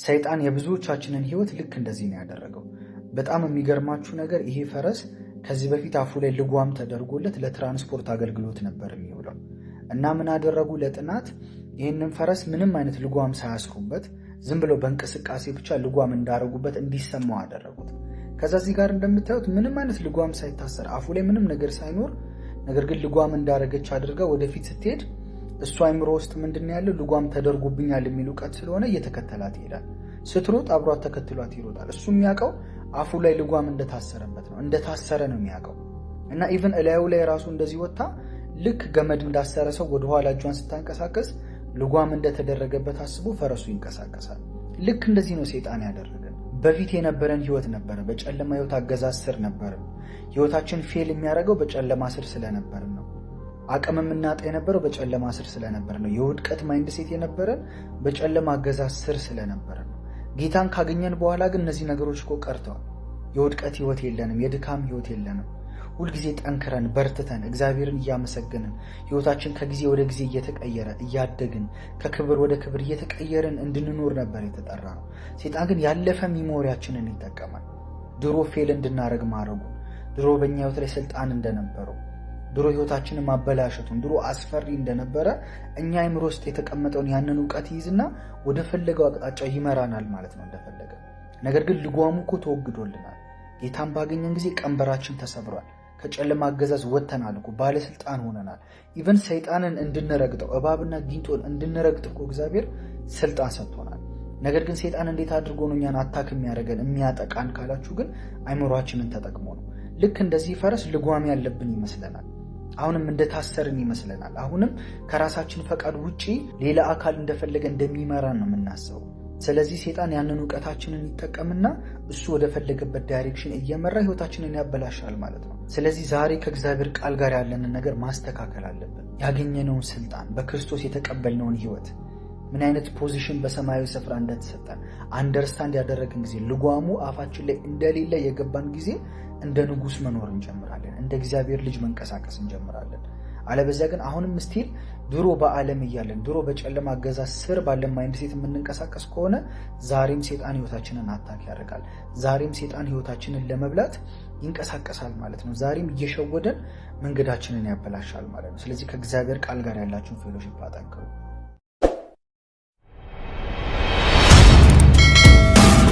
ሰይጣን የብዙዎቻችንን ህይወት ልክ እንደዚህ ነው ያደረገው። በጣም የሚገርማችሁ ነገር ይሄ ፈረስ ከዚህ በፊት አፉ ላይ ልጓም ተደርጎለት ለትራንስፖርት አገልግሎት ነበር የሚውለው እና ምን አደረጉ? ለጥናት ይህንን ፈረስ ምንም አይነት ልጓም ሳያስሩበት ዝም ብለው በእንቅስቃሴ ብቻ ልጓም እንዳረጉበት እንዲሰማው አደረጉት። ከዛ እዚህ ጋር እንደምታዩት ምንም አይነት ልጓም ሳይታሰር አፉ ላይ ምንም ነገር ሳይኖር፣ ነገር ግን ልጓም እንዳረገች አድርጋ ወደፊት ስትሄድ እሱ አይምሮ ውስጥ ምንድነው ያለው? ልጓም ተደርጎብኛል የሚል ዕውቀት ስለሆነ እየተከተላት ይሄዳል። ስትሮጥ አብሯት ተከትሏት ይሮጣል። እሱ የሚያውቀው አፉ ላይ ልጓም እንደታሰረበት ነው፣ እንደታሰረ ነው የሚያውቀው። እና ኢቭን እላዩ ላይ ራሱ እንደዚህ ወጣ ልክ ገመድ እንዳሰረ ሰው ወደኋላ እጇን ስታንቀሳቀስ ልጓም እንደተደረገበት አስቦ ፈረሱ ይንቀሳቀሳል። ልክ እንደዚህ ነው ሰይጣን ያደረገን። በፊት የነበረን ህይወት ነበረ፣ በጨለማ ህይወት አገዛዝ ስር ነበርን። ህይወታችን ፌል የሚያደርገው በጨለማ ስር ስለነበርን ነው። አቅም የምናጣ የነበረው በጨለማ ስር ስለነበርን ነው። የውድቀት ማይንድሴት የነበረን በጨለማ አገዛዝ ስር ስለነበርን ነው። ጌታን ካገኘን በኋላ ግን እነዚህ ነገሮች እኮ ቀርተዋል። የውድቀት ህይወት የለንም፣ የድካም ህይወት የለንም። ሁልጊዜ ጠንክረን በርትተን እግዚአብሔርን እያመሰገንን ህይወታችን ከጊዜ ወደ ጊዜ እየተቀየረ እያደግን ከክብር ወደ ክብር እየተቀየርን እንድንኖር ነበር የተጠራ ነው። ሰይጣን ግን ያለፈ ሚሞሪያችንን ይጠቀማል። ድሮ ፌል እንድናረግ ማድረጉ፣ ድሮ በእኛ ህይወት ላይ ስልጣን እንደነበረው፣ ድሮ ህይወታችንን ማበላሸቱን፣ ድሮ አስፈሪ እንደነበረ እኛ አይምሮ ውስጥ የተቀመጠውን ያንን ዕውቀት ይይዝና ወደ ፈለገው አቅጣጫ ይመራናል ማለት ነው እንደፈለገ። ነገር ግን ልጓሙ እኮ ተወግዶልናል። ጌታን ባገኘን ጊዜ ቀንበራችን ተሰብሯል። ከጨለማ አገዛዝ ወጥተናል እኮ፣ ባለስልጣን ሆነናል። ኢቨን ሰይጣንን እንድንረግጠው እባብና ጊንጦን እንድንረግጥ እኮ እግዚአብሔር ስልጣን ሰጥቶናል። ነገር ግን ሰይጣን እንዴት አድርጎ ነው እኛን አታክ የሚያደርገን የሚያጠቃን ካላችሁ ግን አይምሯችንን ተጠቅሞ ነው። ልክ እንደዚህ ፈረስ ልጓም ያለብን ይመስለናል። አሁንም እንደታሰርን ይመስለናል። አሁንም ከራሳችን ፈቃድ ውጪ ሌላ አካል እንደፈለገ እንደሚመራን ነው የምናስበው። ስለዚህ ሰይጣን ያንን ዕውቀታችንን ይጠቀምና እሱ ወደ ፈለገበት ዳይሬክሽን እየመራ ህይወታችንን ያበላሻል ማለት ነው። ስለዚህ ዛሬ ከእግዚአብሔር ቃል ጋር ያለንን ነገር ማስተካከል አለብን። ያገኘነውን ስልጣን፣ በክርስቶስ የተቀበልነውን ህይወት፣ ምን አይነት ፖዚሽን በሰማያዊ ስፍራ እንደተሰጠን አንደርስታንድ ያደረግን ጊዜ፣ ልጓሙ አፋችን ላይ እንደሌለ የገባን ጊዜ እንደ ንጉስ መኖር እንጀምራለን። እንደ እግዚአብሔር ልጅ መንቀሳቀስ እንጀምራለን። አለበዚያ ግን አሁንም ስቲል ድሮ በዓለም እያለን ድሮ በጨለማ አገዛዝ ስር ባለን ማይንድሴት የምንንቀሳቀስ ከሆነ ዛሬም ሰይጣን ህይወታችንን አታክ ያደርጋል። ዛሬም ሰይጣን ህይወታችንን ለመብላት ይንቀሳቀሳል ማለት ነው። ዛሬም እየሸወደን መንገዳችንን ያበላሻል ማለት ነው። ስለዚህ ከእግዚአብሔር ቃል ጋር ያላችሁን ፌሎሺፕ አጠንክሩ።